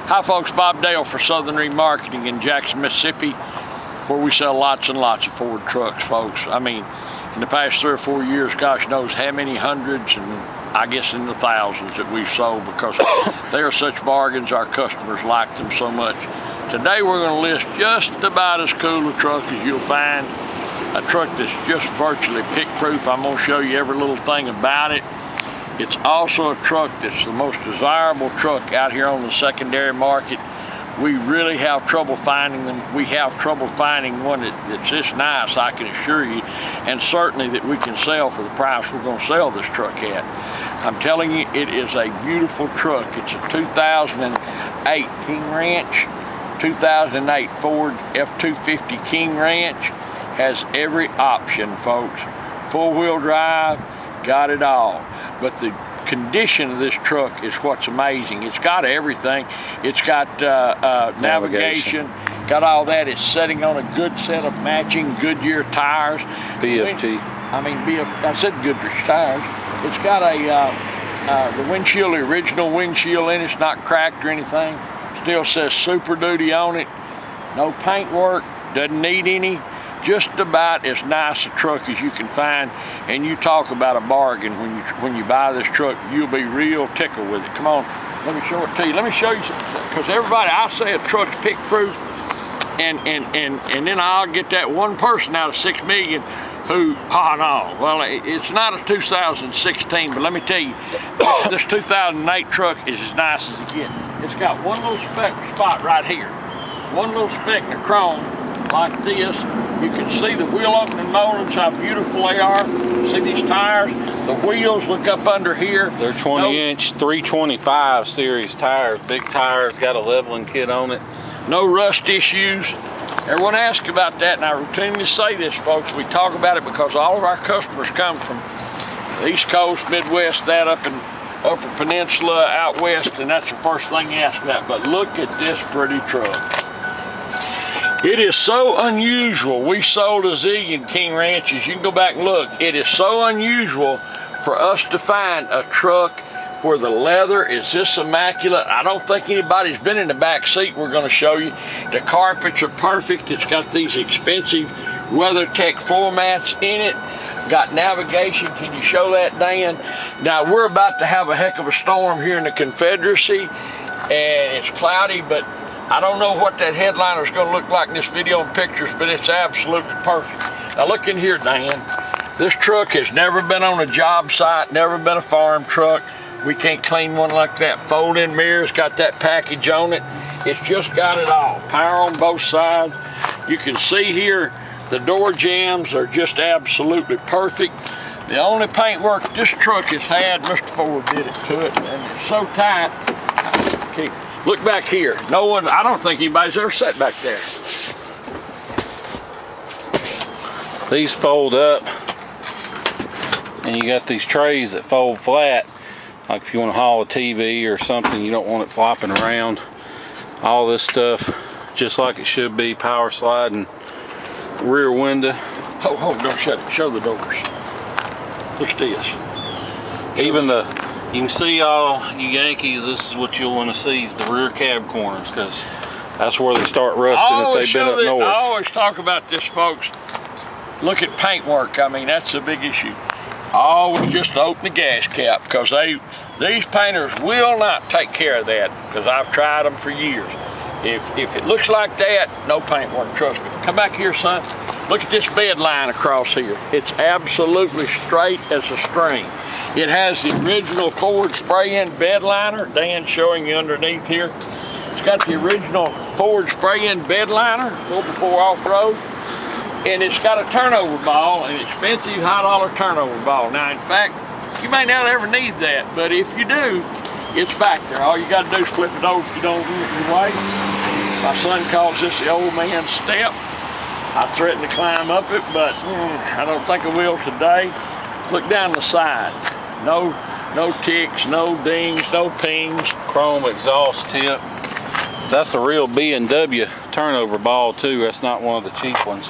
Hi folks, Bob Dale for Southern Remarketing in Jackson, Mississippi, where we sell lots and lots of Ford trucks, folks. I mean, in the past 3 or 4 years, gosh knows how many hundreds and I guess in the thousands that we've sold, because they are such bargains. Our customers like them so much. Today we're going to list just about as cool a truck as you'll find. A truck that's just virtually pick-proof. I'm going to show you every little thing about it. It's also a truck that's the most desirable truck out here on the secondary market. We really have trouble finding them. We have trouble finding one that's this nice, I can assure you, and certainly that we can sell for the price we're going to sell this truck at. I'm telling you, it is a beautiful truck. It's a 2008 King Ranch, 2008 Ford F250 King Ranch. Has every option, folks. Four-wheel drive, got it all. But the condition of this truck is what's amazing. It's got everything. It's got navigation, got all that. It's sitting on a good set of matching Goodyear tires. BFT. I said Goodyear tires. It's got the windshield, the original windshield in it. It's not cracked or anything. Still says Super Duty on it. No paint work, doesn't need any. Just about as nice a truck as you can find, and you talk about a bargain when you buy this truck. You'll be real tickled with it. Come on, let me show it to you. Let me show you something, because everybody, I say a truck's pick-proof, and then I'll get that one person out of 6 million who, oh no, well, it's not a 2016, but let me tell you, this 2008 truck is as nice as it gets. It's got one little spot right here, one little speck in the chrome like this. You can see the wheel opening moldings, how beautiful they are. See these tires? The wheels, look up under here. They're 20-inch 325 series tires, big tires, got a leveling kit on it. No rust issues. Everyone asks about that, and I routinely say this, folks. We talk about it because all of our customers come from the East Coast, Midwest, that up in Upper Peninsula, out west, and that's the first thing you ask about. But look at this pretty truck. It is so unusual. We sold a zillion King Ranches. You can go back and look. It is so unusual for us to find a truck where the leather is this immaculate. I don't think anybody's been in the back seat. We're going to show you. The carpets are perfect. It's got these expensive WeatherTech floor mats in it. Got navigation. Can you show that, Dan? Now, we're about to have a heck of a storm here in the Confederacy, and it's cloudy, but I don't know what that headliner is going to look like in this video and pictures, but it's absolutely perfect. Now look in here, Dan. This truck has never been on a job site, never been a farm truck. We can't clean one like that. Fold-in mirrors, got that package on it. It's just got it all. Power on both sides. You can see here the door jambs are just absolutely perfect. The only paint work this truck has had, Mr. Ford did it to it, and it's so tight. Okay. Look back here. No one, I don't think anybody's ever sat back there. These fold up, and you got these trays that fold flat. Like if you want to haul a TV or something, you don't want it flopping around. All this stuff, just like it should be. Power sliding rear window. Oh, don't shut it. Show the doors. Look at this. Even you can see, all you Yankees, this is what you'll want to see, is the rear cab corners, because that's where they start rusting if they've been up north. I always talk about this, folks. Look at paint work. I mean, that's a big issue. Always just open the gas cap, because these painters will not take care of that, because I've tried them for years. If it looks like that, no paint work, trust me. Come back here, son. Look at this bed line across here. It's absolutely straight as a string. It has the original Ford spray-in bed liner. Dan's showing you underneath here. It's got the original Ford spray-in bed liner, 4x4 off-road. And it's got a turnover ball, an expensive $100 turnover ball. Now, in fact, you may not ever need that, but if you do, it's back there. All you got to do is flip it over if you don't want it your way. My son calls this the old man's step. I threatened to climb up it, but I don't think I will today. Look down the side. No ticks, no dings, no pings. Chrome exhaust tip. That's a real B&W turnover ball too. That's not one of the cheap ones.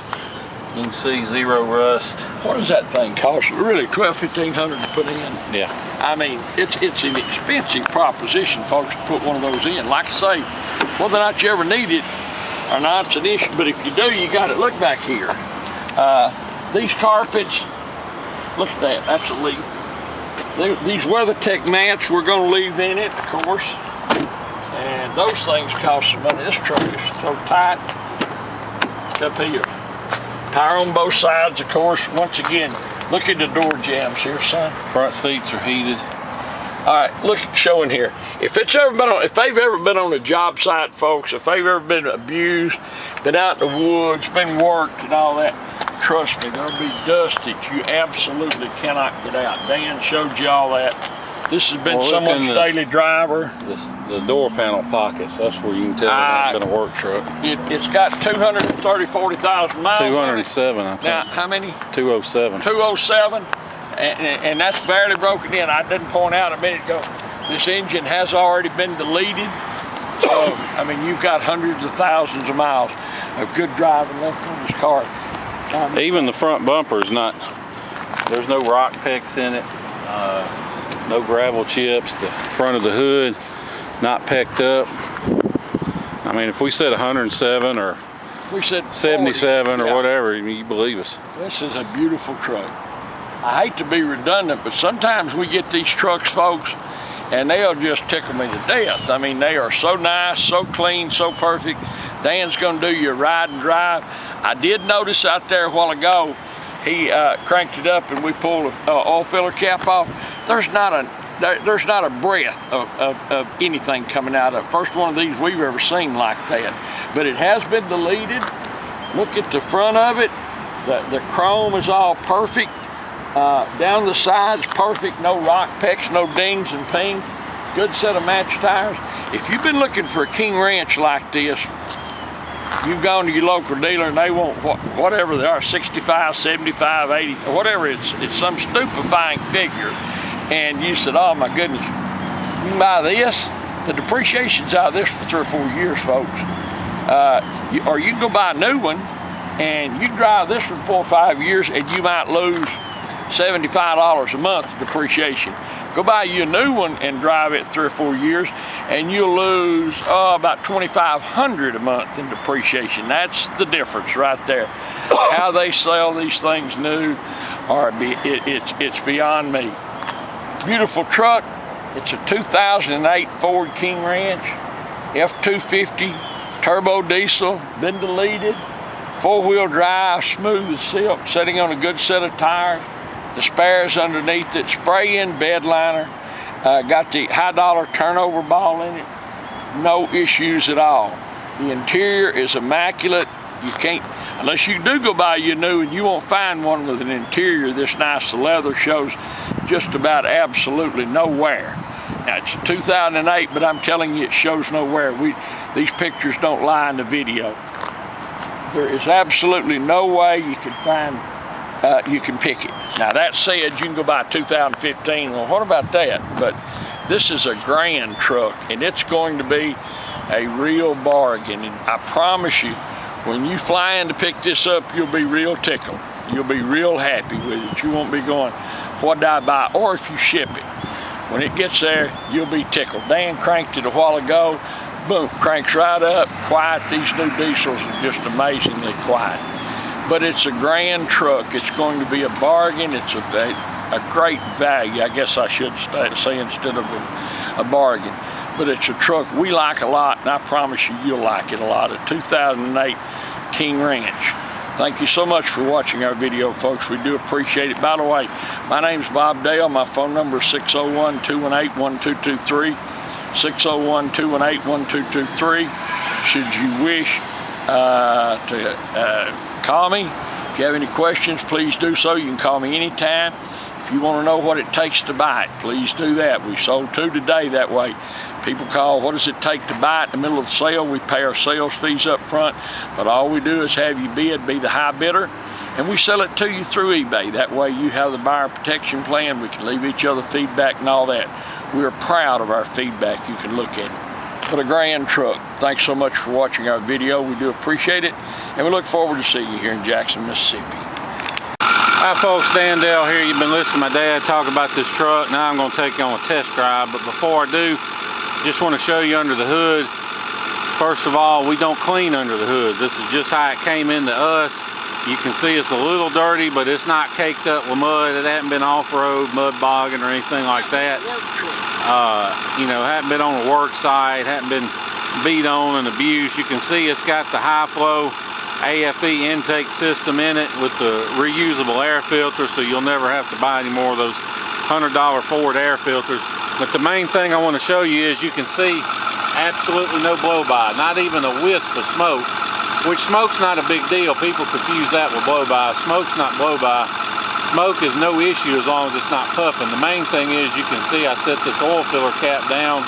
You can see zero rust. What does that thing cost? Really, $1,200–1,500 to put in? Yeah. I mean, it's an expensive proposition, folks, to put one of those in. Like I say, Whether or not you ever need it or not, it's an issue, but if you do, you got it. Look back here. These carpets, look at that, that's a leaf. These WeatherTech mats, we're gonna leave in it, of course. And those things cost some money. This truck is so tight. Up here. Tire on both sides, of course. Once again, look at the door jambs here, son. Front seats are heated. All right, look, showing here. If they've ever been on a job site, folks, if they've ever been abused, been out in the woods, been worked and all that, trust me, there'll be dust that you absolutely cannot get out. Dan showed you all that. This has been someone's daily driver. The door panel pockets, that's where you can tell it's been a work truck. It's got 40,000 miles. 207, I think. Now, how many? 207. 207, and that's barely broken in. I didn't point out a minute ago, this engine has already been deleted. So, I mean, you've got hundreds of thousands of miles of good driving left on this car. Even the front bumper is not, there's no rock pecks in it. No gravel chips. The front of the hood not pecked up. I mean, if we said 107 or we said 77 40, or whatever, you believe us. This is a beautiful truck. I hate to be redundant, but sometimes we get these trucks, folks, and they'll just tickle me to death. I mean, they are so nice, so clean, so perfect. Dan's gonna do your ride and drive. I did notice out there a while ago, he cranked it up and we pulled an oil filler cap off. There's not a breath of anything coming out of it. First one of these we've ever seen like that. But it has been deleted. Look at the front of it. The chrome is all perfect. Down the sides, perfect. No rock pecks, no dings and pings. Good set of match tires. If you've been looking for a King Ranch like this, you've gone to your local dealer and they want whatever they are, 65, 75, 80, whatever, it's some stupefying figure. And you said, oh my goodness, you can buy this. The depreciation's out of this for 3 or 4 years, folks. Or you can go buy a new one and you can drive this for 4 or 5 years and you might lose $75 a month depreciation. Go buy you a new one and drive it 3 or 4 years and you'll lose about $2,500 a month in depreciation. That's the difference right there. How they sell these things new, it's beyond me. Beautiful truck. It's a 2008 Ford King Ranch, F250, turbo diesel, been deleted, 4-wheel drive, smooth as silk, sitting on a good set of tires. The spares underneath it, spray-in bed liner, got the high dollar turnover ball in it, no issues at all. The interior is immaculate. You can't, unless you do go buy you new, and you won't find one with an interior this nice. The leather shows just about absolutely no wear. Now it's 2008, but I'm telling you, it shows no wear. These pictures don't lie in the video. There is absolutely no way you can find, you can pick it. Now that said, you can go buy a 2015, well what about that? But this is a grand truck and it's going to be a real bargain. And I promise you, when you fly in to pick this up, you'll be real tickled. You'll be real happy with it. You won't be going, what did I buy? Or if you ship it, when it gets there, you'll be tickled. Dan cranked it a while ago, boom, cranks right up, quiet. These new diesels are just amazingly quiet. But it's a grand truck. It's going to be a bargain. It's a great value, I guess I should say, instead of a bargain. But it's a truck we like a lot, and I promise you, you'll like it a lot. A 2008 King Ranch. Thank you so much for watching our video, folks. We do appreciate it. By the way, my name's Bob Dale. My phone number is 601-218-1223. 601-218-1223. Should you wish to call me. If you have any questions, please do so. You can call me anytime. If you want to know what it takes to buy it, please do that. We sold 2 today that way. People call, what does it take to buy it in the middle of the sale? We pay our sales fees up front, but all we do is have you bid, be the high bidder, and we sell it to you through eBay. That way you have the buyer protection plan. We can leave each other feedback and all that. We're proud of our feedback. You can look at it. What a grand truck. Thanks so much for watching our video. We do appreciate it, and we look forward to seeing you here in Jackson, Mississippi. Hi folks, Dan Dale here. You've been listening to my dad talk about this truck. Now I'm going to take you on a test drive, but before I do, just want to show you under the hood. First of all, we don't clean under the hood. This is just how it came into us. You can see it's a little dirty, but it's not caked up with mud. It hasn't been off-road, mud bogging, or anything like that. You know, hadn't been on a work site, hadn't been beat on and abused. You can see it's got the high flow AFE intake system in it with the reusable air filter, so you'll never have to buy any more of those $100 Ford air filters. But the main thing I want to show you is you can see absolutely no blow-by, not even a wisp of smoke, which smoke's not a big deal. People confuse that with blow-by. Smoke's not blow-by. Smoke is no issue as long as it's not puffing. The main thing is you can see I set this oil filler cap down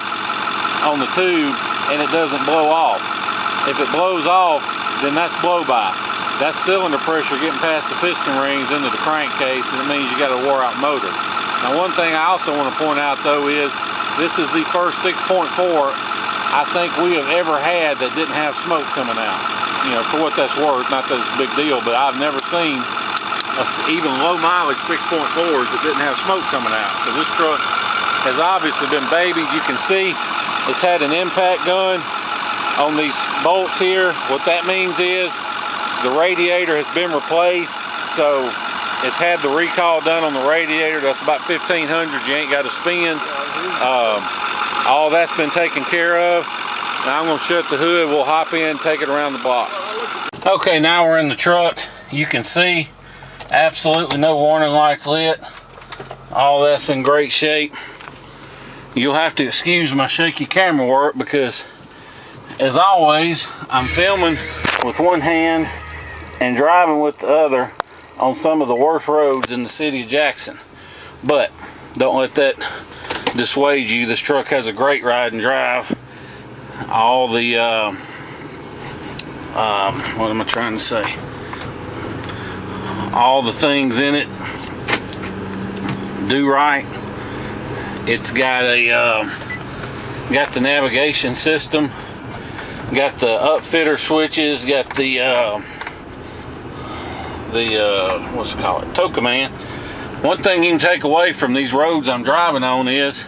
on the tube and it doesn't blow off. If it blows off, then that's blow-by. That's cylinder pressure getting past the piston rings into the crankcase, and it means you got a wore-out motor. Now, one thing I also want to point out though is this is the first 6.4 I think we have ever had that didn't have smoke coming out. You know, for what that's worth, not that it's a big deal, but I've never seen even low mileage 6.4s that didn't have smoke coming out. So this truck has obviously been babied. You can see it's had an impact gun on these bolts here. What that means is the radiator has been replaced, so it's had the recall done on the radiator. That's about $1,500 you ain't got to spend. All that's been taken care of. Now I'm going to shut the hood. We'll hop in, take it around the block. Okay, now we're in the truck. You can see absolutely no warning lights lit. All that's in great shape. You'll have to excuse my shaky camera work because, as always, I'm filming with one hand and driving with the other on some of the worst roads in the city of Jackson. But don't let that dissuade you. This truck has a great ride and drive. All the what am I trying to say? All the things in it do right. It's got a got the navigation system, got the upfitter switches, got the what's it called, tow command. One thing you can take away from these roads I'm driving on is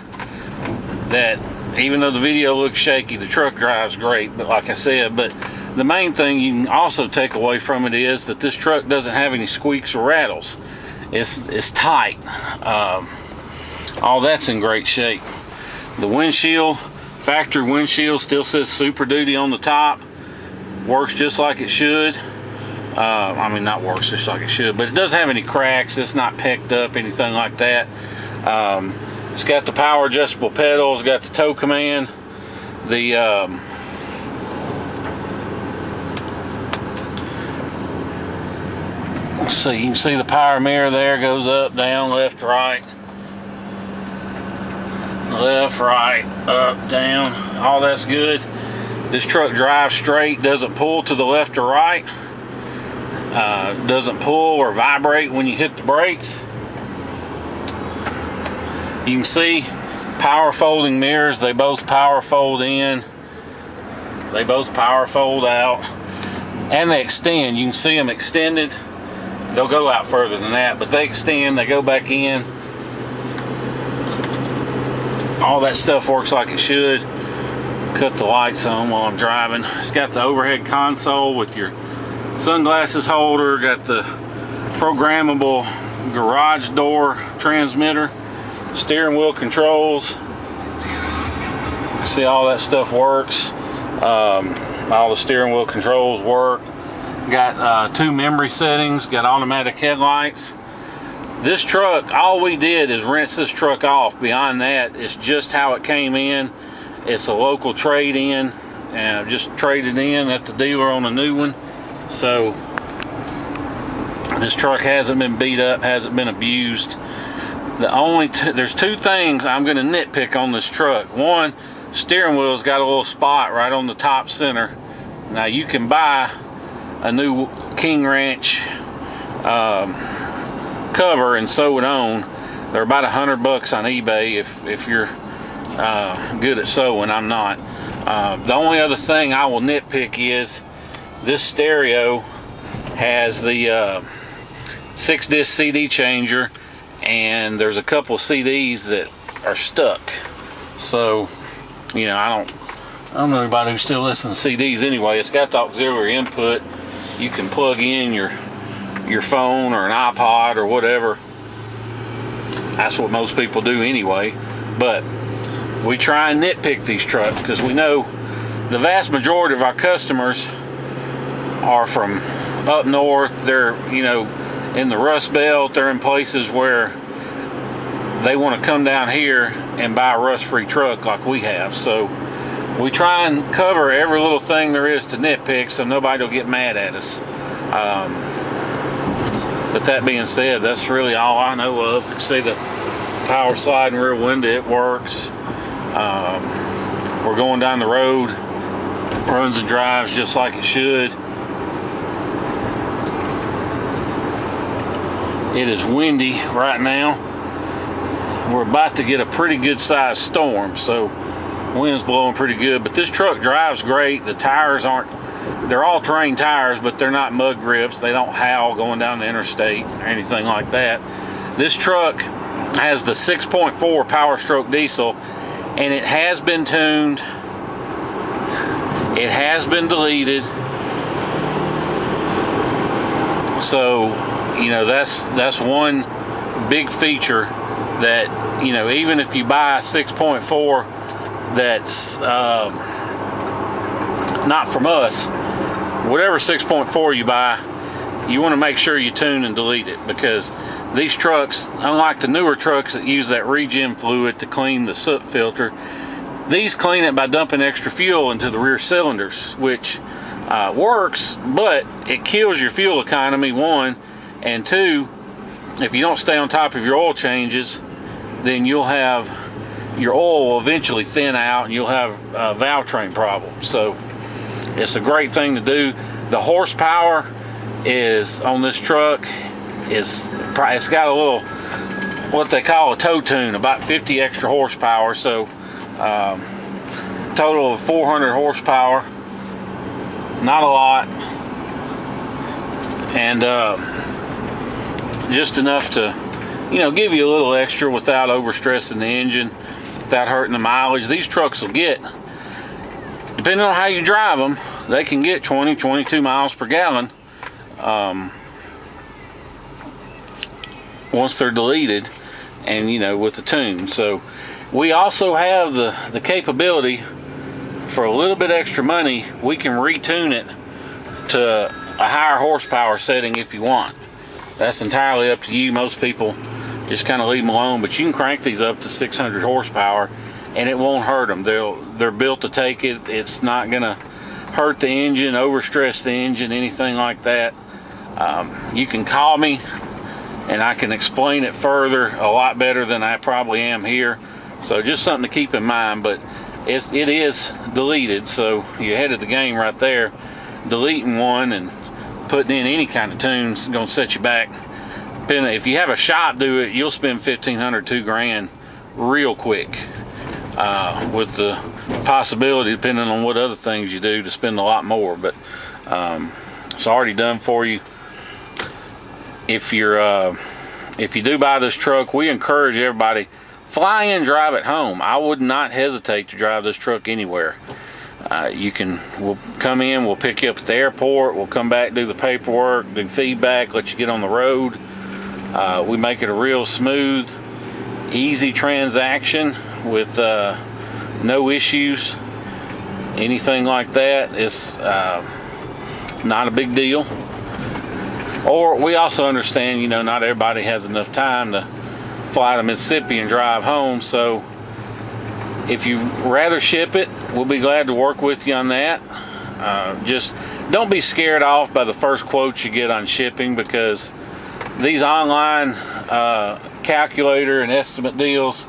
that even though the video looks shaky, the truck drives great. But like I said, but the main thing you can also take away from it is that this truck doesn't have any squeaks or rattles. It's tight. All that's in great shape. The windshield, factory windshield, still says Super Duty on the top. Works just like it should. I mean, not works just like it should, but it doesn't have any cracks. It's not pecked up, anything like that. It's got the power adjustable pedals, got the tow command, the let's see, you can see the power mirror there, goes up, down, left, right, up, down. All that's good. This truck drives straight, doesn't pull to the left or right, doesn't pull or vibrate when you hit the brakes. You can see power folding mirrors. They both power fold in, they both power fold out, and they extend. You can see them extended. They'll go out further than that, but they extend, they go back in. All that stuff works like it should. Cut the lights on while I'm driving. It's got the overhead console with your sunglasses holder, got the programmable garage door transmitter, steering wheel controls. See, all that stuff works. All the steering wheel controls work. Got 2 memory settings, got automatic headlights. This truck, all we did is rinse this truck off. Beyond that, it's just how it came in. It's a local trade-in, and I've just traded in at the dealer on a new one. So this truck hasn't been beat up, hasn't been abused. There's 2 things I'm going to nitpick on this truck. One, steering wheel's got a little spot right on the top center. Now you can buy a new King Ranch cover and sew it on. They're about $100 on eBay if you're good at sewing. I'm not. The only other thing I will nitpick is this stereo has the 6-disc CD changer, and there's a couple CDs that are stuck. So, you know, I I don't know anybody who still listens to CDs anyway. It's got the auxiliary input. You can plug in your phone or an iPod or whatever. That's what most people do anyway. But we try and nitpick these trucks because we know the vast majority of our customers are from up north. They're, you know, in the Rust Belt. They're in places where they want to come down here and buy a rust-free truck like we have. So we try and cover every little thing there is to nitpick so nobody will get mad at us. But that being said, that's really all I know of. You can see the power sliding rear window, it works. We're going down the road, runs and drives just like it should. It is windy right now. We're about to get a pretty good sized storm, so wind's blowing pretty good, but this truck drives great. The tires aren't, they're all terrain tires, but they're not mud grips. They don't howl going down the interstate or anything like that. This truck has the 6.4 Power Stroke diesel, and it has been tuned. It has been deleted. So, you know, that's one big feature that, you know, even if you buy a 6.4 that's not from us, whatever 6.4 you buy, you want to make sure you tune and delete it, because these trucks, unlike the newer trucks that use that regen fluid to clean the soot filter, these clean it by dumping extra fuel into the rear cylinders, which works, but it kills your fuel economy, one, and two, if you don't stay on top of your oil changes, then you'll have your oil will eventually thin out and you'll have valve train problems. So it's a great thing to do. The horsepower is on this truck it's got a little, what they call a toe tune, about 50 extra horsepower. So total of 400 horsepower, not a lot, and just enough to, you know, give you a little extra without overstressing the engine, without hurting the mileage. These trucks will get, depending on how you drive them, they can get 20, 22 miles per gallon once they're deleted and, you know, with the tune. So we also have the capability, for a little bit extra money, we can retune it to a higher horsepower setting if you want. That's entirely up to you. Most people just kind of leave them alone, but you can crank these up to 600 horsepower and it won't hurt them. They're built to take it. It's not gonna hurt the engine, overstress the engine, anything like that. You can call me and I can explain it further a lot better than I probably am here. So just something to keep in mind, but it is deleted, so you're ahead of the game right there. Deleting one and putting in any kind of tunes is gonna set you back. If you have a shop do it, you'll spend $1,500, $2,000 real quick, with the possibility, depending on what other things you do, to spend a lot more. But it's already done for you. If you do buy this truck, we encourage everybody, fly in, drive it home. I would not hesitate to drive this truck anywhere. We'll come in, we'll pick you up at the airport, we'll come back, do the paperwork, do feedback, let you get on the road. We make it a real smooth, easy transaction with no issues, anything like that. It's not a big deal. Or we also understand, you know, not everybody has enough time to fly to Mississippi and drive home. So if you rather ship it, we'll be glad to work with you on that. Just don't be scared off by the first quote you get on shipping, because these online calculator and estimate deals,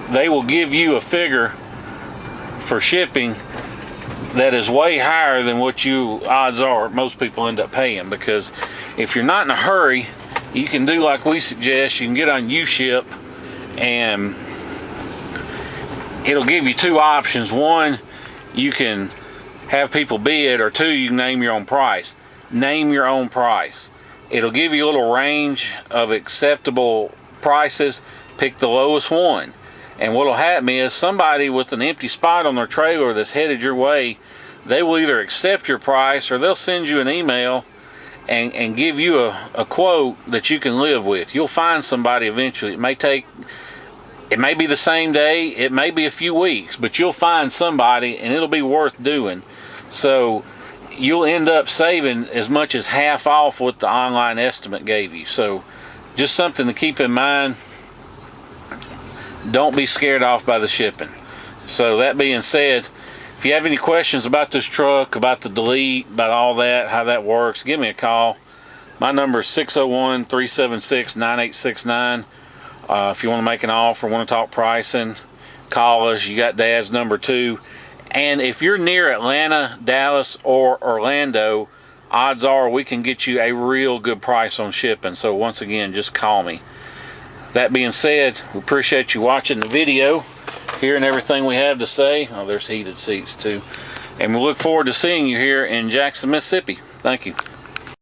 they will give you a figure for shipping that is way higher than what odds are most people end up paying. Because if you're not in a hurry, you can do like we suggest. You can get on UShip and it'll give you two options. One, you can have people bid, or two, you can name your own price. Name your own price. It'll give you a little range of acceptable prices. Pick the lowest one, And what'll happen is somebody with an empty spot on their trailer that's headed your way, they will either accept your price or they'll send you an email and give you a quote that you can live with. You'll find somebody eventually. It may be the same day, it may be a few weeks, but you'll find somebody and it'll be worth doing. So you'll end up saving as much as half off what the online estimate gave you. So just something to keep in mind. Don't be scared off by the shipping. So that being said, if you have any questions about this truck, about the delete, about all that, how that works, give me a call. My number is 601-376-9869. If you want to make an offer, want to talk pricing, call us. You got Dad's number too. And if you're near Atlanta, Dallas, or Orlando, odds are we can get you a real good price on shipping. So once again, just call me. That being said, we appreciate you watching the video, hearing everything we have to say. Oh, there's heated seats too. And we look forward to seeing you here in Jackson, Mississippi. Thank you.